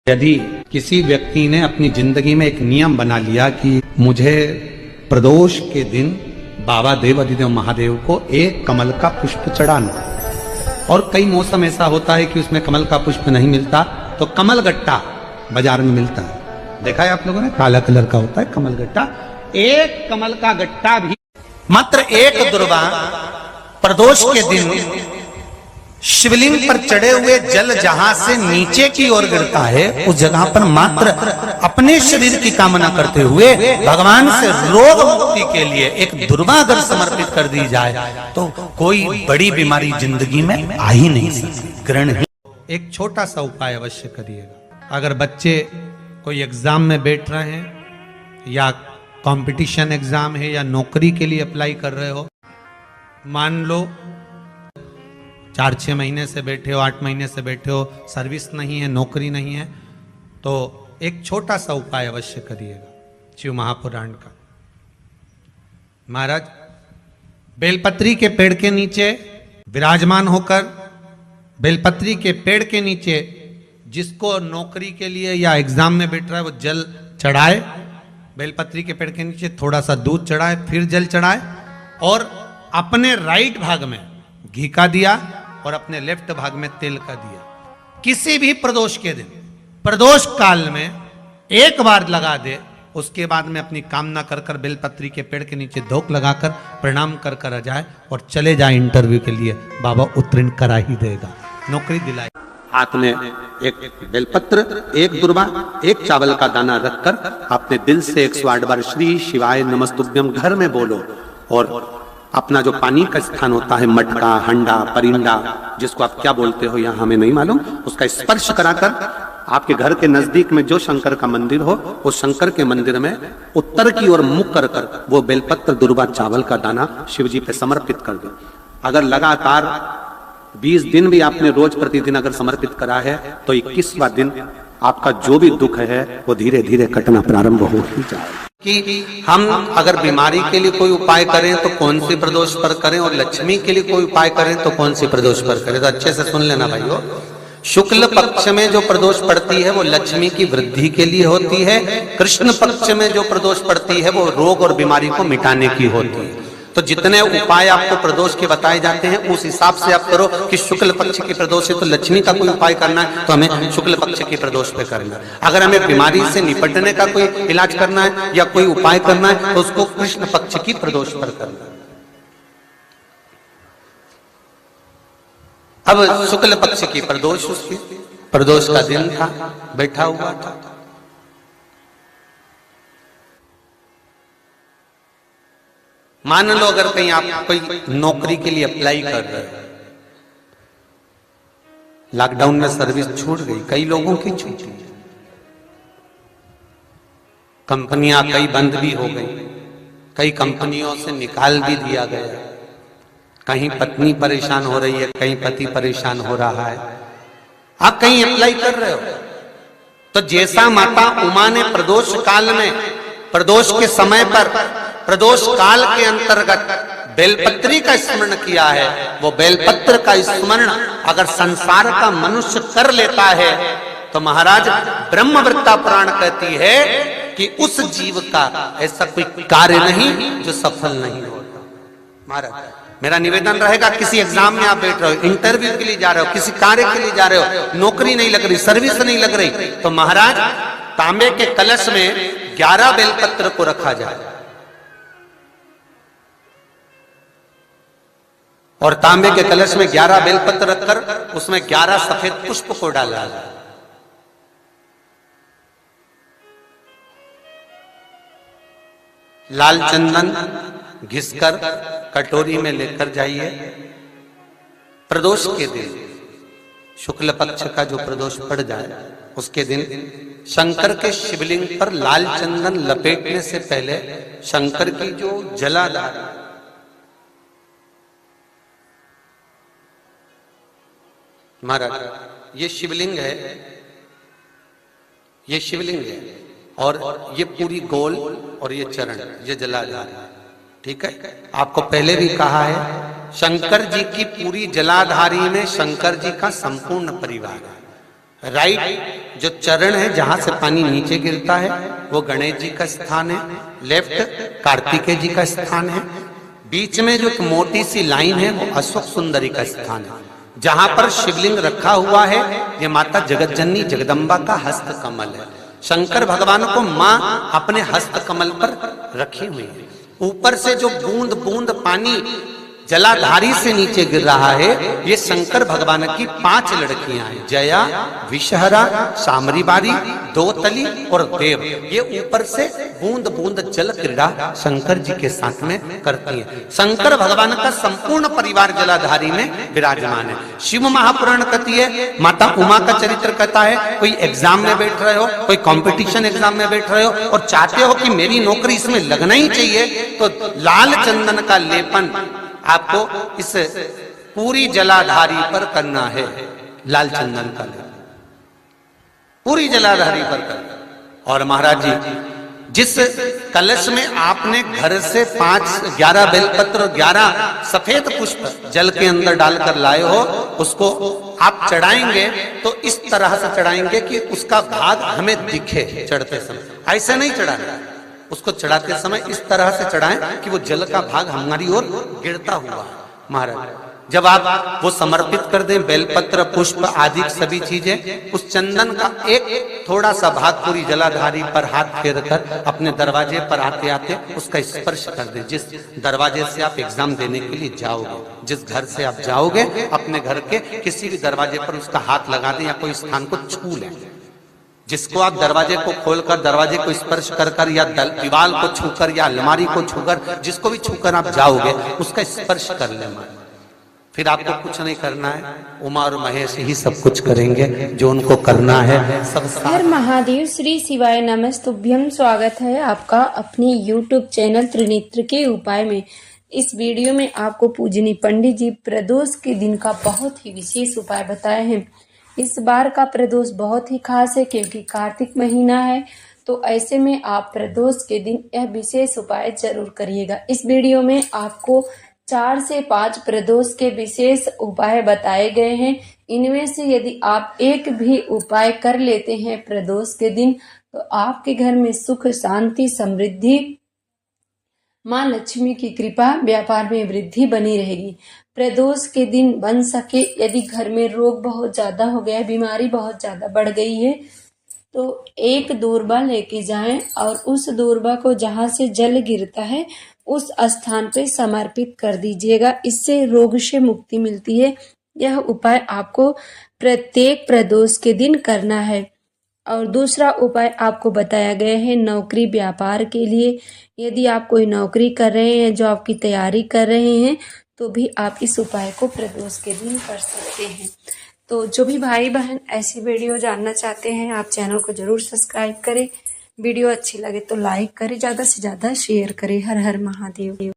यदि किसी व्यक्ति ने अपनी जिंदगी में एक नियम बना लिया कि मुझे प्रदोष के दिन बाबा देव अधिदेव महादेव को एक कमल का पुष्प चढ़ाना, और कई मौसम ऐसा होता है कि उसमें कमल का पुष्प नहीं मिलता तो कमल गट्टा बाजार में मिलता है, देखा है आप लोगों ने, काला कलर का होता है कमल गट्टा। एक कमल का गट्टा भी मात्र एक दुर्वा प्रदोष के दिन शिवलिंग पर चढ़े हुए जल जहां से नीचे की ओर गिरता है, उस जगह पर मात्र अपने शरीर की कामना करते हुए भगवान से रोग मुक्ति के लिए एक दुर्वा अगर समर्पित कर दी जाए तो कोई बड़ी बीमारी जिंदगी में आ ही नहीं सकती। ग्रहण एक छोटा सा उपाय अवश्य करिएगा। अगर बच्चे कोई एग्जाम में बैठ रहे हैं या कंपटीशन एग्जाम है या नौकरी के लिए अप्लाई कर रहे हो, मान लो 4-6 महीने से बैठे हो, 8 महीने से बैठे हो, सर्विस नहीं है, नौकरी नहीं है, तो एक छोटा सा उपाय अवश्य करिएगा शिव महापुराण का। महाराज बेलपत्री के पेड़ के नीचे विराजमान होकर, बेलपत्री के पेड़ के नीचे जिसको नौकरी के लिए या एग्जाम में बैठ रहा है वो जल चढ़ाए, बेलपत्री के पेड़ के नीचे थोड़ा सा दूध चढ़ाए, फिर जल चढ़ाए, और अपने राइट भाग में घी का दिया और अपने लेफ्ट भाग में तेल का दिया। किसी भी प्रदोष के दिन, प्रदोष काल में एक बार लगा दे, उसके बाद में अपनी कामना कर कर बेलपत्री के पेड़ के नीचे धोख लगाकर प्रणाम कर कर आ जाए और चले जाए इंटरव्यू के लिए, बाबा उत्तीर्ण करा ही देगा, नौकरी दिलाए। हाथ में एक बेलपत्र, एक दुर्वा, एक चावल का दाना रखकर अपने दिल से 108 बार श्री शिवाय नमस्तुभ्यम घर में बोलो, और अपना जो पानी का स्थान होता है, मटका, हंडा, परिंदा, जिसको आप क्या बोलते हो यहाँ हमें नहीं मालूम, उसका स्पर्श कराकर आपके घर के नजदीक में जो शंकर का मंदिर हो, उस शंकर के मंदिर में उत्तर की ओर मुख कर कर वो बेलपत्र, दुर्वा, चावल का दाना शिव जी पे समर्पित कर दो। अगर लगातार 20 दिन भी आपने रोज प्रतिदिन अगर समर्पित करा है तो 21वां दिन आपका जो भी दुख है वो धीरे धीरे कटना प्रारंभ हो ही जाए। कि हम अगर बीमारी के लिए कोई उपाय करें तो कौन सी प्रदोष पर करें, और लक्ष्मी के लिए कोई उपाय करें तो कौन सी प्रदोष पर करें, तो अच्छे से सुन लेना भाइयों। शुक्ल पक्ष में जो प्रदोष पड़ती है वो लक्ष्मी की वृद्धि के लिए होती है, कृष्ण पक्ष में जो प्रदोष पड़ती है वो रोग और बीमारी को मिटाने की होती है। तो जितने उपाय आपको प्रदोष के बताए जाते हैं उस हिसाब से आप करो कि शुक्ल पक्ष की प्रदोष है तो लक्ष्मी का कोई उपाय करना है तो हमें शुक्ल पक्ष की प्रदोष पे करना है। अगर हमें बीमारी से निपटने का कोई इलाज करना है या कोई उपाय करना है तो उसको कृष्ण पक्ष की प्रदोष पर करना है। अब शुक्ल पक्ष की प्रदोष, उसकी प्रदोष का दिन था, बैठा हुआ था, मान लो अगर कहीं आप कोई नौकरी के लिए अप्लाई कर रहे हो, लॉकडाउन में सर्विस छूट गई, कई लोगों की छूटी, कंपनियां कई बंद भी हो गई, कई कंपनियों से निकाल भी दिया गया, कहीं पत्नी परेशान हो रही है, कहीं पति परेशान हो रहा है, आप कहीं अप्लाई कर रहे हो, तो जैसा माता उमा ने प्रदोष काल में, प्रदोष के समय पर, प्रदोष काल के अंतर्गत बेलपत्री का स्मरण किया है, वो बेलपत्र का स्मरण अगर संसार का मनुष्य कर लेता है तो महाराज ब्रह्मवृत्ता पुराण कहती है कि उस जीव का ऐसा कोई कार्य नहीं जो सफल नहीं होता। महाराज मेरा निवेदन रहेगा, किसी एग्जाम में आप बैठ रहे हो, इंटरव्यू के लिए जा रहे हो, किसी कार्य के लिए जा रहे हो, नौकरी नहीं लग रही, सर्विस नहीं लग रही, तो महाराज तांबे के कलश में 11 बेलपत्र को रखा जाए और तांबे के कलश में 11 बेलपत्र रखकर उसमें 11 सफेद पुष्प को डाला जाए। लाल चंदन घिसकर कटोरी में लेकर जाइए। प्रदोष के दिन, शुक्ल पक्ष का जो प्रदोष पड़ जाए उसके दिन शंकर के शिवलिंग पर लाल चंदन लपेटने से पहले शंकर की जो जलाधार, महाराज ये शिवलिंग है, ये शिवलिंग है और ये पूरी गोल और ये चरण, ये जलाधार, ठीक है। आपको पहले भी कहा है शंकर जी की पूरी जलाधारी में शंकर जी का संपूर्ण परिवार है। राइट जो चरण है जहां से पानी नीचे गिरता है वो गणेश जी का स्थान है, लेफ्ट कार्तिकेय जी का स्थान है, बीच में जो एक मोटी सी लाइन है वो अशोक सुंदरी का स्थान है। जहां पर शिवलिंग रखा हुआ है ये माता जगत जननी जगदम्बा का हस्त कमल है। शंकर भगवान को मां अपने हस्त कमल पर रखी हुई है। ऊपर से जो बूंद बूंद पानी जलाधारी से नीचे गिर रहा है ये शंकर भगवान की 5 लड़कियां हैं, जया, विषहरा, सामरीबारी, दोतली और देव। ये ऊपर से बूंद बूंद जल क्रीड़ा शंकर जी के साथ में करती हैं। शंकर भगवान का संपूर्ण परिवार जलाधारी में विराजमान है। शिव महापुराण कहती है, माता उमा का चरित्र कहता है, कोई एग्जाम में बैठ रहे हो, कोई कंपटीशन एग्जाम में बैठ रहे हो और चाहते हो कि मेरी नौकरी इसमें लगना ही चाहिए, तो लाल चंदन का लेपन आपको इस पूरी जलाधारी पर करना है। लाल चंदन का लेपन पूरी जलाधारी पर करना। और महाराज जी जिस कलश में आपने घर से 11 बेलपत्र और 11 सफेद पुष्प जल के अंदर डालकर लाए हो, उसको आप चढ़ाएंगे तो इस तरह से चढ़ाएंगे कि उसका भाग हमें दिखे चढ़ते समय। ऐसे नहीं चढ़ाना, उसको चढ़ाते समय इस तरह से चढ़ाएं कि वो जल का भाग हमारी ओर गिरता हुआ। महाराज जब आप वो समर्पित कर दें, बेलपत्र पुष्प आदि सभी चीजें, उस चंदन का एक थोड़ा सा भाग पूरी जलाधारी पर हाथ फेर कर अपने दरवाजे पर आते आते उसका स्पर्श कर दें। जिस दरवाजे से आप एग्जाम देने के लिए जाओगे, जिस घर से आप जाओगे, अपने घर के किसी भी दरवाजे पर उसका हाथ लगा दें या कोई स्थान को छू लें। जिसको आप दरवाजे को खोलकर दरवाजे को स्पर्श कर कर या दीवार को छूकर या अलमारी को छूकर, जिसको भी छूकर आप जाओगे उसका स्पर्श कर लेना। फिर आपको कुछ नहीं करना है, उमा और महेश ही सब कुछ करेंगे जो उनको करना है। सब हर महादेव, श्री शिवाय नमस्तुभ्यम। स्वागत है आपका अपने YouTube चैनल त्रिनेत्र के उपाय में। इस वीडियो में आपको पूजनीय पंडित जी प्रदोष के दिन का बहुत ही विशेष उपाय बताए हैं। इस बार का प्रदोष बहुत ही खास है क्योंकि कार्तिक महीना है, तो ऐसे में आप प्रदोष के दिन यह विशेष उपाय जरूर करिएगा। इस वीडियो में आपको 4 से 5 प्रदोष के विशेष उपाय बताए गए हैं। इनमें से यदि आप एक भी उपाय कर लेते हैं प्रदोष के दिन तो आपके घर में सुख, शांति, समृद्धि, माँ लक्ष्मी की कृपा, व्यापार में वृद्धि बनी रहेगी। प्रदोष के दिन बन सके यदि घर में रोग बहुत ज्यादा हो गया है, बीमारी बहुत ज्यादा बढ़ गई है, तो एक दूर्बा लेके जाएं और उस दूर्बा को जहां से जल गिरता है उस स्थान पे समर्पित कर दीजिएगा। इससे रोग से मुक्ति मिलती है। यह उपाय आपको प्रत्येक प्रदोष के दिन करना है। और दूसरा उपाय आपको बताया गया है नौकरी व्यापार के लिए। यदि आप कोई नौकरी कर रहे हैं, जो आपकी तैयारी कर रहे हैं, तो भी आप इस उपाय को प्रदोष के दिन कर सकते हैं। तो जो भी भाई बहन ऐसी वीडियो जानना चाहते हैं, आप चैनल को जरूर सब्सक्राइब करें। वीडियो अच्छी लगे तो लाइक करें, ज़्यादा से ज़्यादा शेयर करें। हर हर महादेव।